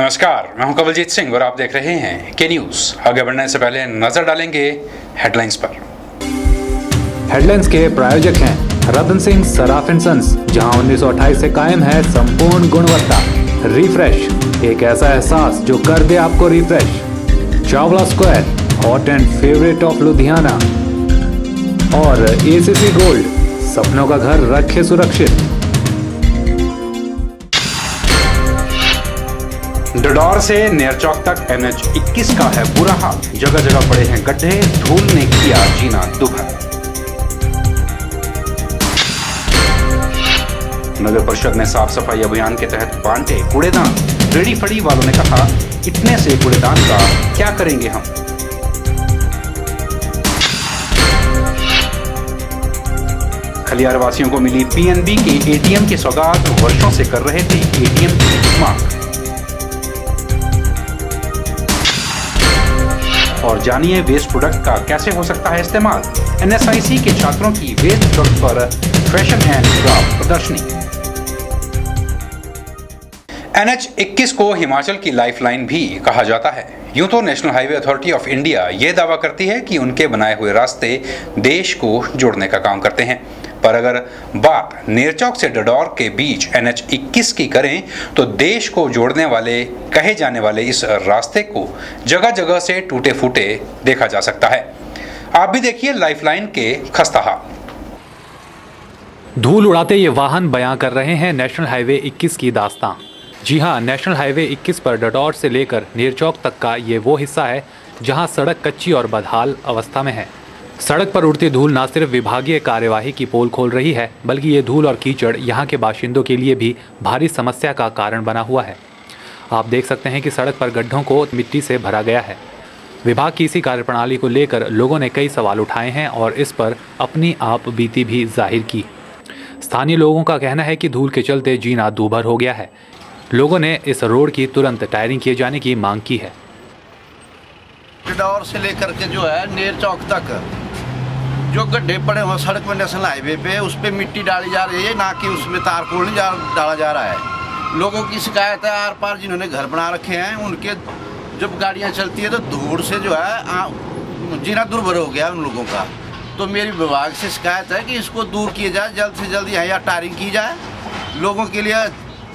नमस्कार, मैं हूं कवलजीत सिंह और आप देख रहे हैं के न्यूज़। आगे बढ़ने से पहले नजर डालेंगे हेडलाइंस पर। हेडलाइंस के प्रायोजक हैं रतन सिंह सराफ एंड सन्स, जहां 1928 से कायम है संपूर्ण गुणवत्ता। रिफ्रेश, एक ऐसा एहसास जो कर दे आपको refresh. Chawla square, hot and favourite of Ludhiana. और एसीसी गोल्ड, सपनों का घर रखे सुरक्षित। डडौर से नेरचौक तक NH-21 का है बुरा हाल। जगह जगह पड़े हैं गड्ढे, धूल ने किया जीना दुभर। नगर परिषद ने साफ सफाई अभियान के तहत बांटे कूड़ेदान। रेडी फड़ी वालों ने कहा, इतने से कूड़ेदान का क्या करेंगे हम। खलियार वासियों को मिली PNB के ATM की सौगात। वर्षों से कर रहे थे ATM की मांग। और जानिए वेस्ट प्रोडक्ट का कैसे हो सकता है इस्तेमाल। NSIC के छात्रों की वेस्ट प्रोडक्ट पर फैशन एंड क्राफ्ट प्रदर्शनी। NH-21 को हिमाचल की लाइफलाइन भी कहा जाता है। यूं तो national highway authority of India ये दावा करती है कि उनके बनाए हुए रास्ते देश को जोड़ने का काम करते हैं, पर अगर बात नेरचौक से डडौर के बीच NH-21 की करें तो देश को जोड़ने वाले कहे जाने वाले इस रास्ते को जगह जगह से टूटे फूटे देखा जा सकता है। आप भी देखिए लाइफलाइन के खस्ता हाल। धूल उड़ाते ये वाहन बयां कर रहे हैं नेशनल हाईवे 21 की दास्तां। जी हां, नेशनल हाईवे 21 पर डडौर से लेकर नेरचौक तक का ये वो हिस्सा है जहां सड़क कच्ची और बदहाल अवस्था में है। सड़क पर उड़ती धूल न सिर्फ विभागीय कार्यवाही की पोल खोल रही है, बल्कि ये धूल और कीचड़ यहाँ के बाशिंदों के लिए भी भारी समस्या का कारण बना हुआ है। आप देख सकते हैं कि सड़क पर गड्ढों को मिट्टी से भरा गया है। विभाग की इसी कार्यप्रणाली को लेकर लोगों ने कई सवाल उठाए हैं और इस पर अपनी आप बीती भी जाहिर की। स्थानीय लोगों का कहना है कि धूल के चलते जीना दूभर हो गया है। लोगों ने इस रोड की तुरंत टायरिंग किए जाने की मांग की है। डडौर से लेकर के जो है नेरचौक तक जो गड्ढे पड़े हुए सड़क में नेशनल हाईवे पे, उस पर मिट्टी डाली जा रही है, ना कि उसमें तारकोल नहीं डाला जा रहा है। लोगों की शिकायत है, आर पार जिन्होंने घर बना रखे हैं उनके जब गाड़ियां चलती है तो धूल से जो है जीना दुर्भर हो गया उन लोगों का। तो मेरी विभाग से शिकायत है कि इसको दूर किया जाए, जल्द से जल्द यहाँ टायरिंग की जाए। लोगों के लिए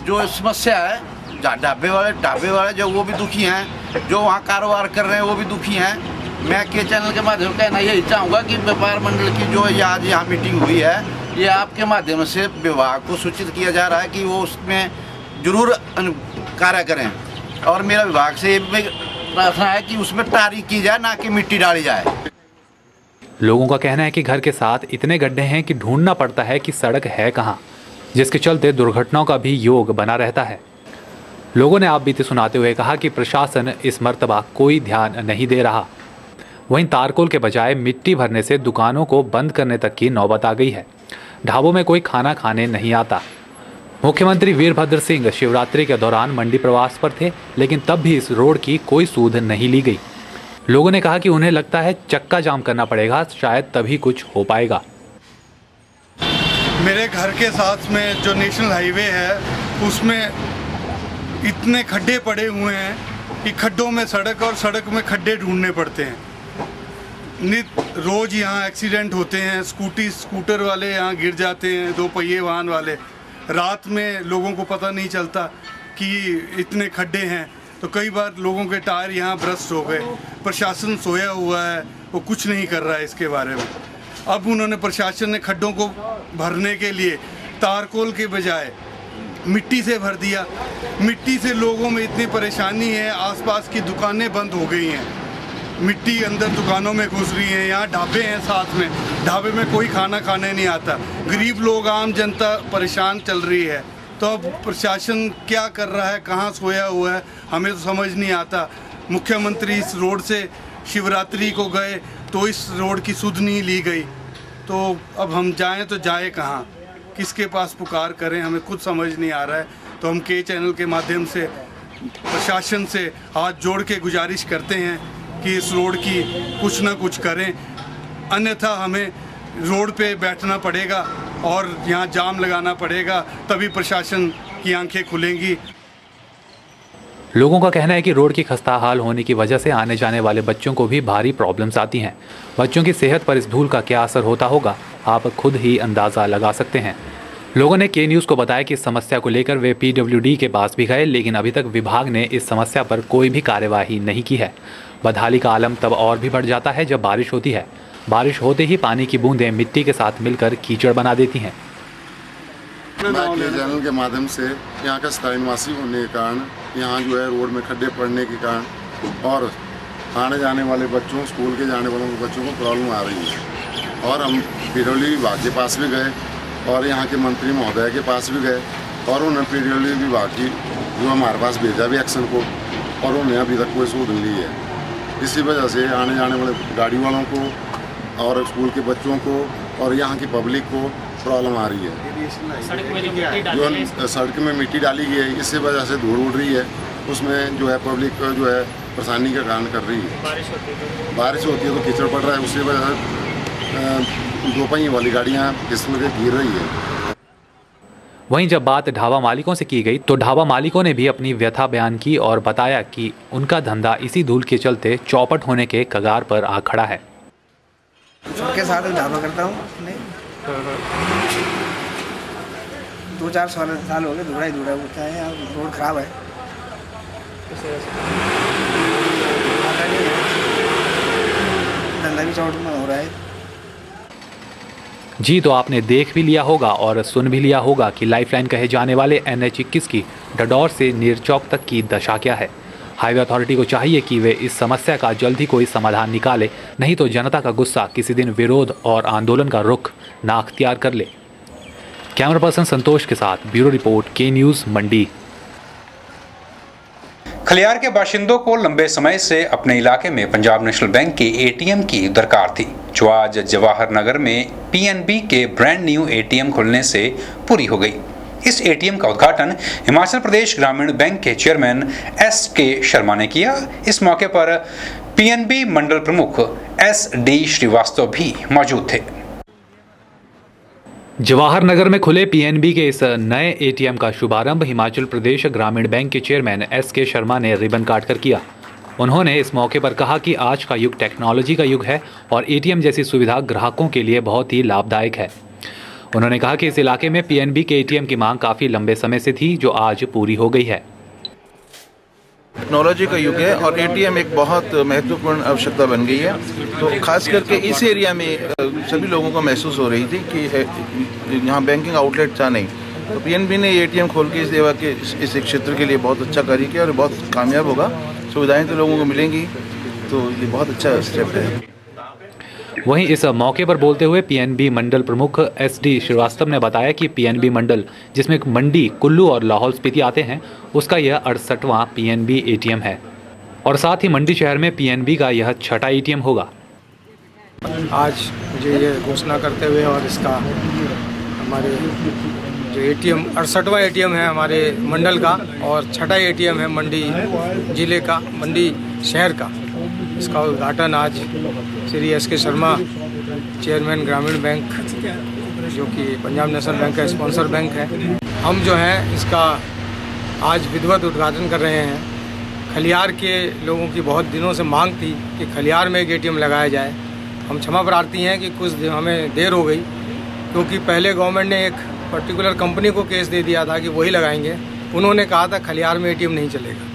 जो समस्या है, ढाबे वाले जो वो भी दुखी हैं, जो वहाँ कारोबार कर रहे हैं वो भी दुखी हैं। मैं के चैनल के माध्यम से कहना यही चाहूँगा कि व्यापार मंडल की जो आज यहाँ मीटिंग हुई है, ये आपके माध्यम से विभाग को सूचित किया जा रहा है कि वो उसमें जरूर कार्य करें। और मेरा विभाग से ये प्रार्थना है कि उसमें टायरिंग की जाए, ना कि मिट्टी डाली जाए। लोगों का कहना है कि घर के साथ इतने गड्ढे हैं कि ढूंढना पड़ता है कि सड़क है कहाँ, जिसके चलते दुर्घटनाओं का भी योग बना रहता है। लोगों ने आप बीते सुनाते हुए कहा कि प्रशासन इस मर्तबा कोई ध्यान नहीं दे रहा। वहीं तारकोल के बजाय मिट्टी भरने से दुकानों को बंद करने तक की नौबत आ गई है। ढाबों में कोई खाना खाने नहीं आता। मुख्यमंत्री वीरभद्र सिंह शिवरात्रि के दौरान मंडी प्रवास पर थे, लेकिन तब भी इस रोड की कोई सूध नहीं ली गई। लोगों ने कहा कि उन्हें लगता है चक्का जाम करना पड़ेगा, शायद तभी कुछ हो पाएगा। मेरे घर के साथ में जो नेशनल हाईवे है उसमें इतने खड्डे पड़े हुए हैं कि खड्डों में सड़क और सड़क में खड्डे ढूंढने पड़ते हैं। नित रोज़ यहाँ एक्सीडेंट होते हैं। स्कूटर वाले यहाँ गिर जाते हैं, दो पहिए वाहन वाले। रात में लोगों को पता नहीं चलता कि इतने खड्डे हैं, तो कई बार लोगों के टायर यहाँ ब्रस्ट हो गए। प्रशासन सोया हुआ है, वो कुछ नहीं कर रहा है इसके बारे में। अब उन्होंने प्रशासन ने खड्डों को भरने के लिए तारकोल के बजाय मिट्टी से भर दिया। मिट्टी से लोगों में इतनी परेशानी है, आसपास की दुकानें बंद हो गई हैं, मिट्टी अंदर दुकानों में घुस रही है। यहाँ ढाबे हैं साथ में, ढाबे में कोई खाना खाने नहीं आता। गरीब लोग, आम जनता परेशान चल रही है। तो अब प्रशासन क्या कर रहा है, कहाँ सोया हुआ है, हमें तो समझ नहीं आता। मुख्यमंत्री इस रोड से शिवरात्रि को गए तो इस रोड की सुध नहीं ली गई। तो अब हम जाएं तो जाए कहाँ, किसके पास पुकार करें, हमें कुछ समझ नहीं आ रहा है। तो हम के चैनल के माध्यम से प्रशासन से हाथ जोड़ के गुजारिश करते हैं कि इस रोड की कुछ ना कुछ करें, अन्यथा हमें रोड पे बैठना पड़ेगा और यहाँ जाम लगाना पड़ेगा, तभी प्रशासन की आंखें खुलेंगी। लोगों का कहना है कि रोड की खस्ता हाल होने की वजह से आने जाने वाले बच्चों को भी भारी प्रॉब्लम्स आती हैं। बच्चों की सेहत पर इस धूल का क्या असर होता होगा, आप खुद ही अंदाज़ा लगा सकते हैं। लोगों ने के न्यूज़ को बताया कि इस समस्या को लेकर वे PWD के पास भी गए, लेकिन अभी तक विभाग ने इस समस्या पर कोई भी कार्यवाही नहीं की है। बदहाली का आलम तब और भी बढ़ जाता है जब बारिश होती है। बारिश होते ही पानी की बूंदें मिट्टी के साथ मिलकर कीचड़ बना देती हैं। मैं के चैनल के माध्यम से यहाँ का स्थायी निवासी होने के कारण यहाँ जो है रोड में खड्डे पड़ने के कारण और आने जाने वाले बच्चों, स्कूल के जाने वालों बच्चों को प्रॉब्लम आ रही है। और हम PWD विभाग के पास भी गए और यहाँ के मंत्री महोदय के पास भी गए और उन्होंने PWD विभाग की जो हमारे पास भेजा भी एक्शन को, और उन्होंने अभी तक कोई शोध नहीं ली है। इसी वजह से आने जाने वाले गाड़ी वालों को और स्कूल के बच्चों को और यहाँ की पब्लिक को प्रॉब्लम आ रही है। जो सड़क में मिट्टी डाली गई है, इसी वजह से धूल उड़ रही है, उसमें जो है पब्लिक जो है परेशानी का कारण कर रही है। बारिश होती है तो कीचड़ पड़ रहा है, उसी वजह से दो पहिए वाली गाड़ियाँ किस्म के गिर रही है। वहीं जब बात ढाबा मालिकों से की गई तो ढाबा मालिकों ने भी अपनी व्यथा बयान की और बताया कि उनका धंधा इसी धूल के चलते चौपट होने के कगार पर आ खड़ा है। सबके साथ ढाबा करता हूँ, 2-4 साल हो गए, धूड़ा ही धूड़ा होता है। यहाँ रोड खराब है, धंधा भी चौड़ में हो रहा है। जी, तो आपने देख भी लिया होगा और सुन भी लिया होगा कि लाइफलाइन कहे जाने वाले NH21 की डडौर से नेरचौक तक की दशा क्या है। हाईवे अथॉरिटी को चाहिए कि वे इस समस्या का जल्द ही कोई समाधान निकाले, नहीं तो जनता का गुस्सा किसी दिन विरोध और आंदोलन का रुख ना अख्तियार कर ले। कैमरा पर्सन संतोष के साथ ब्यूरो रिपोर्ट, के न्यूज़, मंडी। खलियार के बाशिंदों को लंबे समय से अपने इलाके में पंजाब नेशनल बैंक के ATM की दरकार थी, जो आज जवाहर नगर में PNB के ब्रांड न्यू ATM खुलने से पूरी हो गई। इस ATM का उद्घाटन हिमाचल प्रदेश ग्रामीण बैंक के चेयरमैन SK शर्मा ने किया। इस मौके पर PNB मंडल प्रमुख SD श्रीवास्तव भी मौजूद थे। जवाहर नगर में खुले PNB के इस नए ATM का शुभारंभ हिमाचल प्रदेश ग्रामीण बैंक के चेयरमैन SK शर्मा ने रिबन काट कर किया। उन्होंने इस मौके पर कहा कि आज का युग टेक्नोलॉजी का युग है और ATM जैसी सुविधा ग्राहकों के लिए बहुत ही लाभदायक है। उन्होंने कहा कि इस इलाके में PNB के ATM की मांग काफ़ी लंबे समय से थी, जो आज पूरी हो गई है। टेक्नोलॉजी का युग है और ATM एक बहुत महत्वपूर्ण आवश्यकता बन गई है। तो खास करके इस एरिया में सभी लोगों को महसूस हो रही थी कि यहाँ बैंकिंग आउटलेट था नहीं, तो PNB ने ATM खोल के इस क्षेत्र के लिए बहुत अच्छा कार्य किया और बहुत कामयाब होगा। सुविधाएं तो लोगों को मिलेंगी, तो ये बहुत अच्छा स्टेप है। वहीं इस मौके पर बोलते हुए PNB मंडल प्रमुख SD श्रीवास्तव ने बताया कि PNB मंडल, जिसमें मंडी, कुल्लू और लाहौल स्पीति आते हैं, उसका यह 68वां PNB ATM है और साथ ही मंडी शहर में PNB का यह 6ठा ATM होगा। आज मुझे ये घोषणा करते हुए और इसका हमारे जो ATM 68वां ATM है हमारे मंडल का और 6ठा ATM है मंडी जिले का, मंडी शहर का, इसका उद्घाटन आज श्री SK शर्मा चेयरमैन ग्रामीण बैंक, जो कि पंजाब नेशनल बैंक का स्पॉन्सर बैंक है, हम जो हैं इसका आज विधिवत उद्घाटन कर रहे हैं। खलियार के लोगों की बहुत दिनों से मांग थी कि खलियार में एक ATM लगाया जाए। हम क्षमा प्रार्थी हैं कि कुछ हमें देर हो गई, क्योंकि पहले गवर्नमेंट ने एक पर्टिकुलर कंपनी को केस दे दिया था कि वही लगाएंगे। उन्होंने कहा था खलियार में ATM नहीं चलेगा,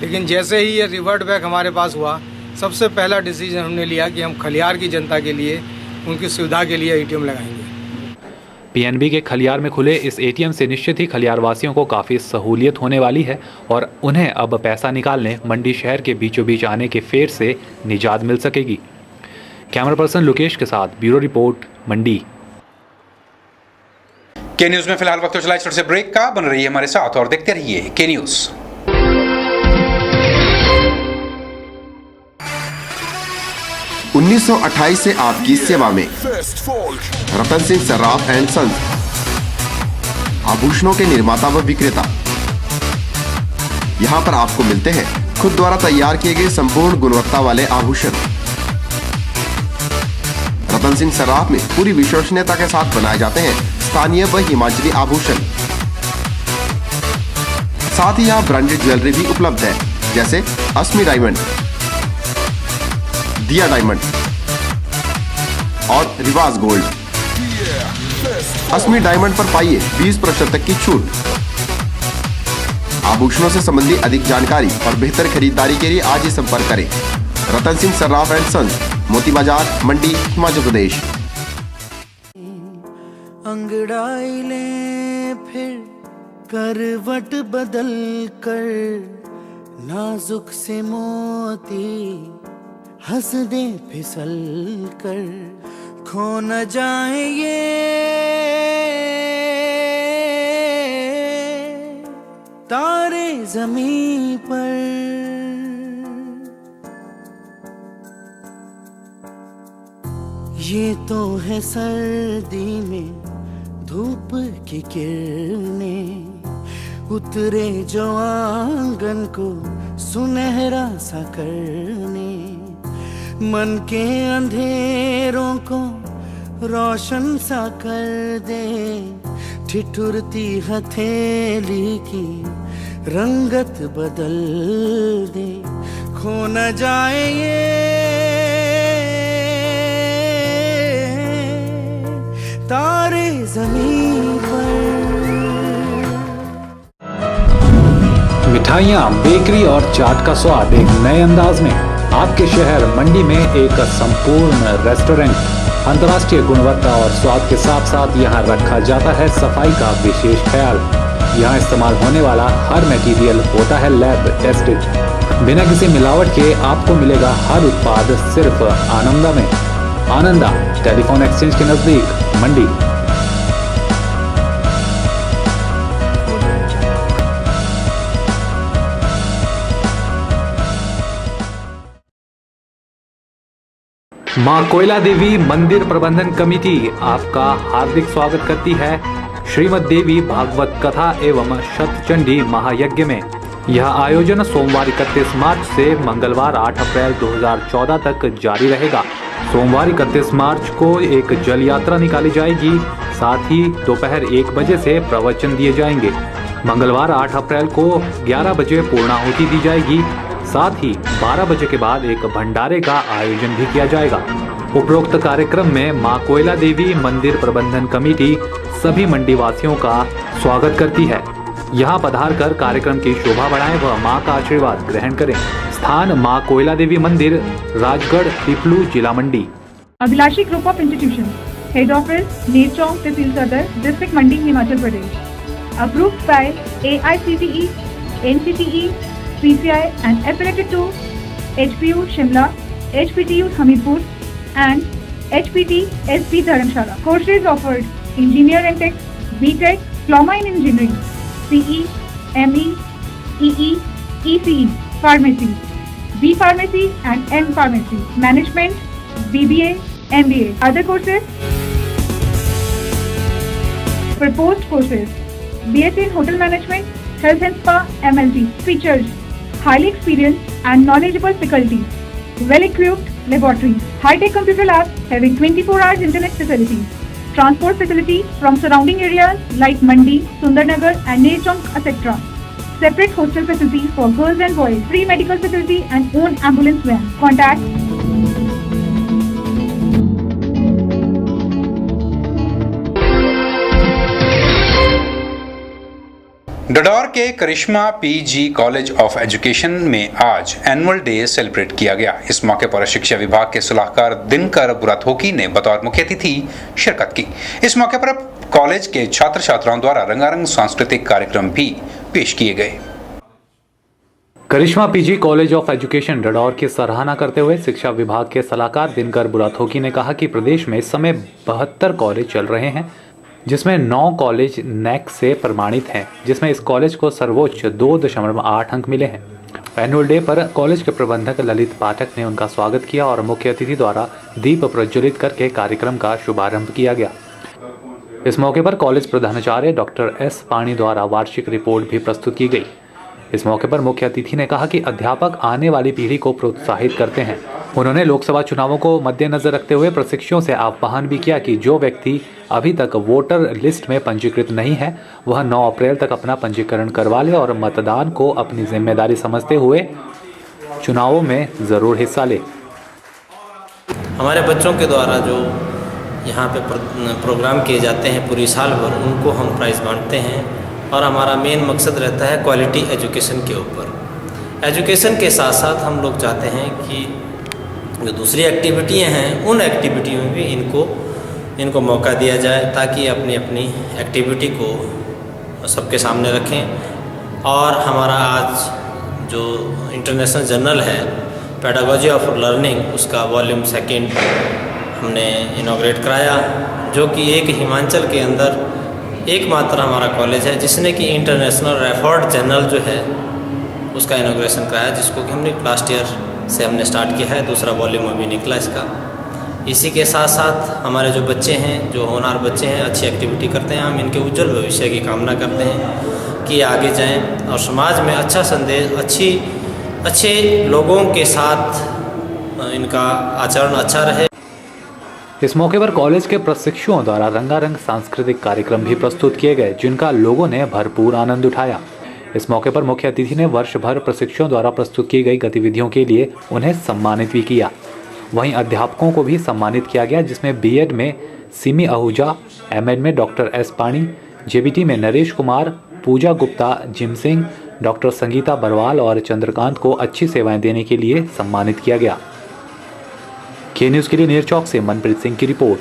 लेकिन जैसे ही ये रिवर्ट बैक हमारे पास हुआ, सबसे पहला डिसीजन हमने लिया कि हम खलियार की जनता के लिए, उनकी सुविधा के लिए ATM लगाएंगे। PNB के खलियार में खुले इस ATM से निश्चित ही खलियार वासियों को काफ़ी सहूलियत होने वाली है और उन्हें अब पैसा निकालने मंडी शहर के बीचों बीच आने के फेर से निजात मिल सकेगी। कैमरा पर्सन लोकेश के साथ ब्यूरो रिपोर्ट, मंडी। के न्यूज़ में फिलहाल वक्त तो चला छोटे से ब्रेक का। बन रही है हमारे साथ और देखते रहिए के न्यूज़। 1928 से आपकी सेवा में रतन सिंह सर्राफ एंड सन्स, आभूषणों के निर्माता व विक्रेता। यहाँ पर आपको मिलते हैं खुद द्वारा तैयार किए गए संपूर्ण गुणवत्ता वाले आभूषण। रतन सिंह सर्राफ में पूरी विश्वसनीयता के साथ बनाए जाते हैं स्थानीय व हिमाचली आभूषण। साथ ही यहाँ ब्रांडेड ज्वेलरी भी उपलब्ध है। जैसे अस्मी डायमंड, दिया डायमंड और रिवाज गोल्ड। अस्मी डायमंड पर पाइए 20% तक की छूट। आभूषणों से संबंधी अधिक जानकारी और बेहतर खरीदारी के लिए आज ही संपर्क करें। रतन सिंह सर्राफ एंड सन्स, मोती बाजार, मंडी, हिमाचल प्रदेश। अंगड़ाई ले फिर करवट बदल कर, नाजुक से मोती हंस दे फिसल कर, खो न जाए ये तारे ज़मीं पर। ये तो है सर्दी में धूप की किरणें, उतरे जो आंगन को सुनहरा सा करने, मन के अंधेरों को रोशन सा कर दे, ठिठुरती हथेली की रंगत बदल दे, खो न जाए ये तारे ज़मीं पर। मिठाइयाँ, बेकरी और चाट का स्वाद एक नए अंदाज में। आपके शहर मंडी में एक संपूर्ण रेस्टोरेंट। अंतर्राष्ट्रीय गुणवत्ता और स्वाद के साथ साथ यहाँ रखा जाता है सफाई का विशेष ख्याल। यहाँ इस्तेमाल होने वाला हर मटेरियल होता है लैब टेस्टेड। बिना किसी मिलावट के आपको मिलेगा हर उत्पाद सिर्फ आनंदा में। आनंदा टेलीफोन एक्सचेंज के नजदीक, मंडी। मां कोयला देवी मंदिर प्रबंधन कमेटी आपका हार्दिक स्वागत करती है श्रीमद देवी भागवत कथा एवं शतचंडी महायज्ञ में। यह आयोजन सोमवार 31 मार्च से मंगलवार 8 अप्रैल 2014 तक जारी रहेगा। सोमवार 31 मार्च को एक जल यात्रा निकाली जाएगी, साथ ही दोपहर 1 बजे से प्रवचन दिए जाएंगे। मंगलवार 8 अप्रैल को 11 बजे पूर्णाहुति दी जाएगी, साथ ही 12 बजे के बाद एक भंडारे का आयोजन भी किया जाएगा। उपरोक्त कार्यक्रम में मां कोयला देवी मंदिर प्रबंधन कमेटी सभी मंडी वासियों का स्वागत करती है। यहाँ पधार कर कार्यक्रम की शोभा बढ़ाएं व मां का आशीर्वाद ग्रहण करें। स्थान मां कोयला देवी मंदिर, राजगढ़, पिपलू, जिला Mandi. Abhilashi group of institution, head office Nerchowk, तहसील सदर, district Mandi, Himachal Pradesh. Approved by AICTE, NCTE, PCI and affiliated to HPU Shimla, HPTU Hamirpur and HPT SP Dharamshala. Courses offered: Engineer and Tech, BTech, Diploma in Engineering, CE, ME, EE, ECE, Pharmacy, B Pharmacy and M Pharmacy, Management, BBA, MBA. Other courses: proposed courses: BSc in Hotel Management, Health and Spa, MLT. Features: highly experienced and knowledgeable faculty, well-equipped laboratories, high-tech computer labs having 24 hours internet facilities, transport facility from surrounding areas like Mandi, Sundarnagar and Neerchonk, etc. Separate hostel facility for girls and boys, free medical facility and own ambulance van. Contact डडौर के करिश्मा PG college of education में आज annual day celebrate किया गया। इस मौके पर शिक्षा विभाग के सलाहकार दिनकर बुराथोकी ने बतौर मुख्य अतिथि शिरकत की। इस मौके पर कॉलेज के छात्र छात्राओं द्वारा रंगारंग सांस्कृतिक कार्यक्रम भी पेश किए गए। करिश्मा PG कॉलेज ऑफ एजुकेशन डडौर की सराहना करते हुए शिक्षा विभाग के सलाहकार दिनकर बुराथोकी ने कहा कि प्रदेश में इस समय 72 कॉलेज चल रहे हैं, जिसमें 9 कॉलेज NAC से प्रमाणित हैं, जिसमें इस कॉलेज को सर्वोच्च 2.8 अंक मिले हैं। एनुअल डे पर कॉलेज के प्रबंधक ललित पाठक ने उनका स्वागत किया और मुख्य अतिथि द्वारा दीप प्रज्वलित करके कार्यक्रम का शुभारंभ किया गया। इस मौके पर कॉलेज प्रधानाचार्य डॉक्टर S पाणी द्वारा वार्षिक रिपोर्ट भी प्रस्तुत की गई। इस मौके पर मुख्य अतिथि ने कहा कि अध्यापक आने वाली पीढ़ी को प्रोत्साहित करते हैं उन्होंने लोकसभा चुनावों को मद्देनजर रखते हुए प्रशिक्षुओं से आह्वान भी किया कि जो व्यक्ति अभी तक वोटर लिस्ट में पंजीकृत नहीं है वह 9 अप्रैल तक अपना पंजीकरण करवा ले और मतदान को अपनी जिम्मेदारी समझते हुए चुनावों में ज़रूर हिस्सा ले। हमारे बच्चों के द्वारा जो यहाँ पे प्रोग्राम किए जाते हैं पूरी साल भर, उनको हम प्राइज़ बांटते हैं और हमारा मेन मकसद रहता है क्वालिटी एजुकेशन के ऊपर। एजुकेशन के साथ साथ हम लोग चाहते हैं कि जो दूसरी एक्टिविटियाँ हैं उन एक्टिविटियों में भी इनको मौका दिया जाए ताकि अपनी अपनी एक्टिविटी को सबके सामने रखें। और हमारा आज जो इंटरनेशनल जर्नल है पेडागोजी ऑफ लर्निंग, उसका वॉल्यूम 2 हमने इनॉग्रेट कराया, जो कि एक हिमाचल के अंदर एकमात्र हमारा कॉलेज है जिसने कि इंटरनेशनल रेफर्ड जर्नल जो है उसका इनॉग्रेशन कराया, जिसको कि हमने लास्ट ईयर से हमने स्टार्ट किया है। दूसरा वॉल्यूम अभी निकला इसका। इसी के साथ साथ हमारे जो बच्चे हैं, जो होनहार बच्चे हैं, अच्छी एक्टिविटी करते हैं, हम इनके उज्जवल भविष्य की कामना करते हैं कि आगे जाएं और समाज में अच्छा संदेश, अच्छे लोगों के साथ इनका आचरण अच्छा रहे। इस मौके पर कॉलेज के प्रशिक्षुओं द्वारा रंगारंग सांस्कृतिक कार्यक्रम भी प्रस्तुत किए गए, जिनका लोगों ने भरपूर आनंद उठाया। इस मौके पर मुख्य अतिथि ने वर्ष भर प्रशिक्षुओं द्वारा प्रस्तुत की गई गतिविधियों के लिए उन्हें सम्मानित भी किया। वहीं अध्यापकों को भी सम्मानित किया गया, जिसमें बीएड में सिमी आहूजा, एमएड में डॉक्टर एस पाणी, जेबीटी में नरेश कुमार, पूजा गुप्ता, जिम सिंह, डॉक्टर संगीता बरवाल और चंद्रकांत को अच्छी सेवाएं देने के लिए सम्मानित किया गया। के न्यूज़ के लिए नेरचौक से मनप्रीत सिंह की रिपोर्ट।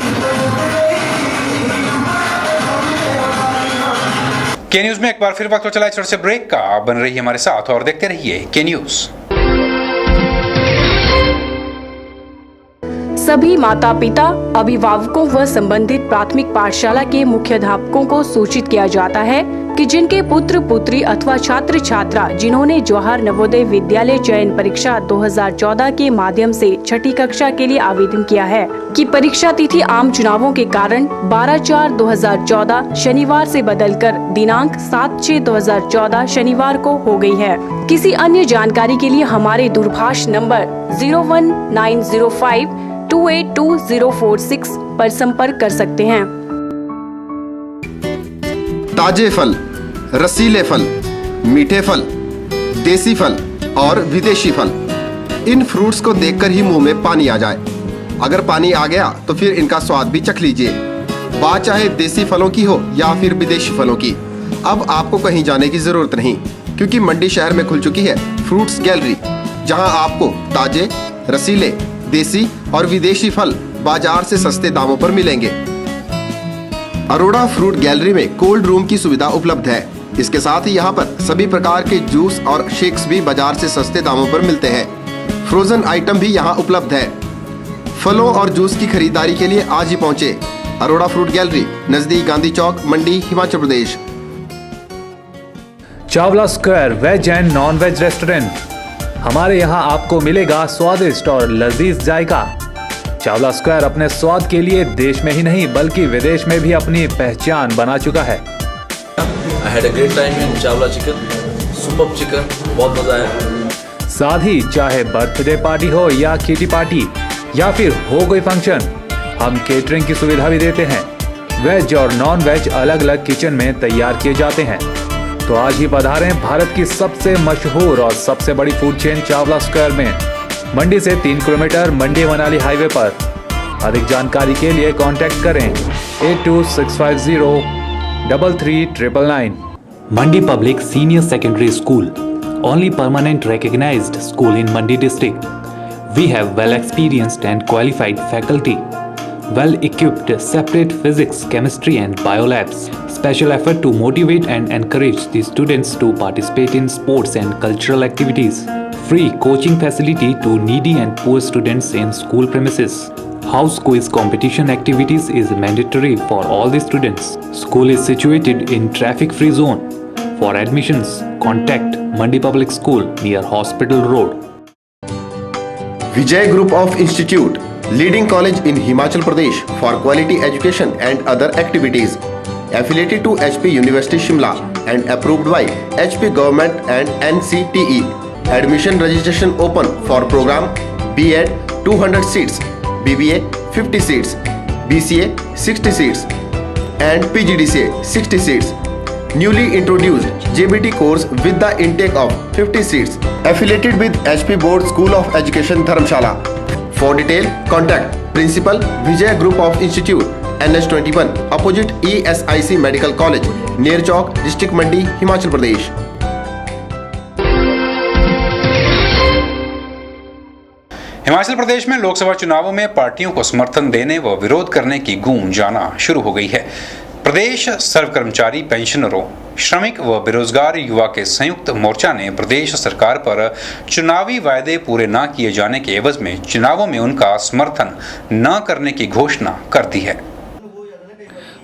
के न्यूज़ में एक बार फिर वक्त हो चला है छोटे से ब्रेक का। आप बन रही हमारे साथ और देखते रहिए के न्यूज़। सभी माता पिता, अभिभावकों व संबंधित प्राथमिक पाठशाला के मुख्याध्यापकों को सूचित किया जाता है कि जिनके पुत्र पुत्री अथवा छात्र छात्रा जिन्होंने जवाहर नवोदय विद्यालय चयन परीक्षा 2014 के माध्यम से 6ठी कक्षा के लिए आवेदन किया है कि परीक्षा तिथि आम चुनावों के कारण 12/4/2014 शनिवार से बदलकर दिनांक 7/6/2014 शनिवार को हो गई है। किसी अन्य जानकारी के लिए हमारे दूरभाष नंबर 01905282046 पर संपर्क कर सकते हैं। ताजे फल, रसीले फल, मीठे फल, देसी फल और विदेशी फल, इन फ्रूट्स को देखकर ही मुंह में पानी आ जाए। अगर पानी आ गया तो फिर इनका स्वाद भी चख लीजिए। बात चाहे देसी फलों की हो या फिर विदेशी फलों की, अब आपको कहीं जाने की जरूरत नहीं, क्योंकि मंडी शहर में खुल चुकी है फ्रूट्स गैलरी, जहां आपको ताजे, रसीले, देसी और विदेशी फल बाजार से सस्ते दामों पर मिलेंगे। अरोड़ा फ्रूट गैलरी में कोल्ड रूम की सुविधा उपलब्ध है। इसके साथ ही यहाँ पर सभी प्रकार के जूस और शेक्स भी बाजार से सस्ते दामों पर मिलते हैं। फ्रोजन आइटम भी यहाँ उपलब्ध है। फलों और जूस की खरीदारी के लिए आज ही पहुँचे अरोड़ा फ्रूट गैलरी, नजदीक गांधी चौक, Mandi, Himachal Pradesh. Chawla square veg and non veg restaurant. हमारे यहाँ आपको मिलेगा स्वादिष्ट और लजीज जायका। चावला स्क्वायर अपने स्वाद के लिए देश में ही नहीं बल्कि विदेश में भी अपनी पहचान बना चुका है। I had a great time in Chawla chicken, super chicken, बहुत मजा आया। साथ ही चाहे बर्थडे पार्टी हो या किटी पार्टी या फिर हो कोई फंक्शन, हम केटरिंग की सुविधा भी देते हैं। वेज और नॉन वेज अलग अलग किचन में तैयार किए जाते हैं। तो आज ही पधारें भारत की सबसे मशहूर और सबसे बड़ी फूड चेन चावला स्क्वायर में, मंडी से 3 किलोमीटर, मंडी मनाली हाईवे पर। अधिक जानकारी के लिए कांटेक्ट करें 8265033999। Mandi public senior secondary school, only permanent recognized school in Mandi district. We have well experienced and qualified faculty, well equipped separate physics, chemistry and bio labs. Special effort to motivate and encourage the students to participate in sports and cultural activities. Free coaching facility to needy and poor students in school premises. House quiz competition activities is mandatory for all the students. School is situated in traffic free zone. For admissions, contact Mandi Public School near Hospital Road. Vijay Group of Institute, leading college in Himachal Pradesh for quality education and other activities. Affiliated to HP University Shimla and approved by HP Government and NCTE. Admission registration open for program B.Ed 200 seats, BBA 50 seats, BCA 60 seats, and PGDCA 60 seats. Newly introduced JBT course with the intake of 50 seats, affiliated with HP Board School of Education Dharamshala. For detail, contact Principal Vijay Group of Institute, NH21, opposite ESIC Medical College, near Chowk, District Mandi, Himachal Pradesh. Himachal Pradesh में लोकसभा चुनावों में पार्टियों को समर्थन देने व विरोध करने की गूंज आना शुरू हो गई है। प्रदेश सर्व कर्मचारी पेंशनरों, श्रमिक व बेरोजगार युवा के संयुक्त मोर्चा ने प्रदेश सरकार पर चुनावी वायदे पूरे न किए जाने के एवज में चुनावों में उनका समर्थन न करने की घोषणा कर दी है।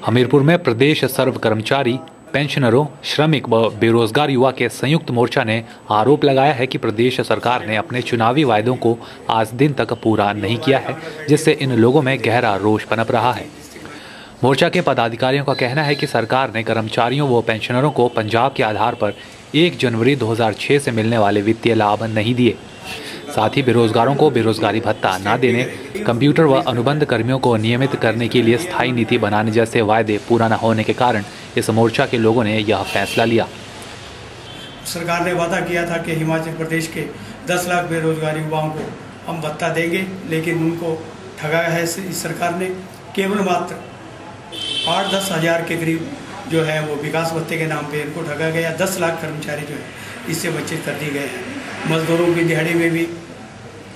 हमीरपुर में प्रदेश सर्व कर्मचारी पेंशनरों, श्रमिक व बेरोजगार युवा के संयुक्त मोर्चा ने आरोप लगाया है कि प्रदेश सरकार ने अपने चुनावी वायदों को आज दिन तक पूरा नहीं किया है, जिससे इन लोगों में गहरा रोष पनप रहा है। मोर्चा के पदाधिकारियों का कहना है कि सरकार ने कर्मचारियों व पेंशनरों को पंजाब के आधार पर 1 जनवरी 2006 से मिलने वाले वित्तीय लाभ नहीं दिए। साथ ही बेरोजगारों को बेरोजगारी भत्ता न देने, कंप्यूटर व अनुबंध कर्मियों को नियमित करने के लिए स्थायी नीति बनाने जैसे वायदे पूरा न होने के कारण इस मोर्चा के लोगों ने यह फैसला लिया। सरकार ने वादा किया था कि हिमाचल प्रदेश के 10 लाख बेरोजगार युवाओं को हम भत्ता देंगे, लेकिन उनको ठगाया है इस सरकार ने। केवल मात्र 8-10 हज़ार के करीब जो है वो विकास भत्ते के नाम पे इनको ठगा गया। 10 लाख कर्मचारी जो है इससे वंचित कर दिए गए हैं। मजदूरों की दिहाड़ी में भी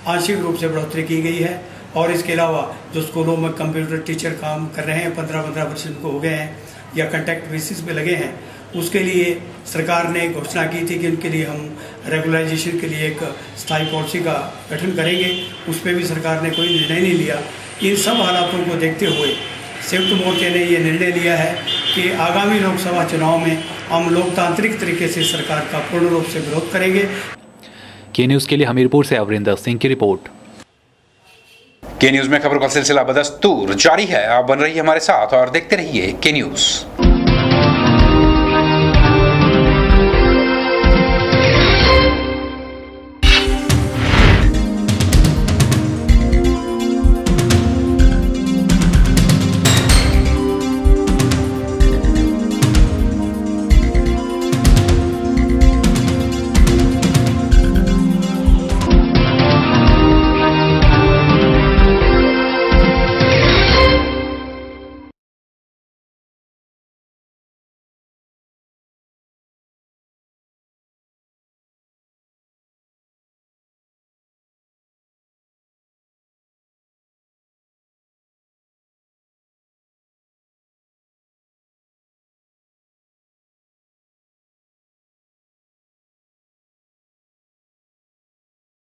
आंशिक रूप से बढ़ोतरी की गई है और इसके अलावा जो स्कूलों में कंप्यूटर टीचर काम कर रहे हैं 15-15 वर्ष उनको हो गए हैं या कॉन्ट्रैक्ट बेसिस पे लगे हैं, उसके लिए सरकार ने घोषणा की थी कि उनके लिए हम रेगुलराइजेशन के लिए एक स्थायी पॉलिसी का गठन करेंगे। उस पर भी सरकार ने कोई निर्णय नहीं लिया। इन सब हालातों को देखते हुए संयुक्त मोर्चे ने ये निर्णय लिया है कि आगामी लोकसभा चुनाव में हम लोकतांत्रिक तरीके से सरकार का पूर्ण रूप से विरोध करेंगे। के न्यूज़ के लिए हमीरपुर से अवरिंदर सिंह की रिपोर्ट। के न्यूज़ में खबरों का सिलसिला बदस्तूर जारी है। आप बन रही है हमारे साथ और देखते रहिए के न्यूज़।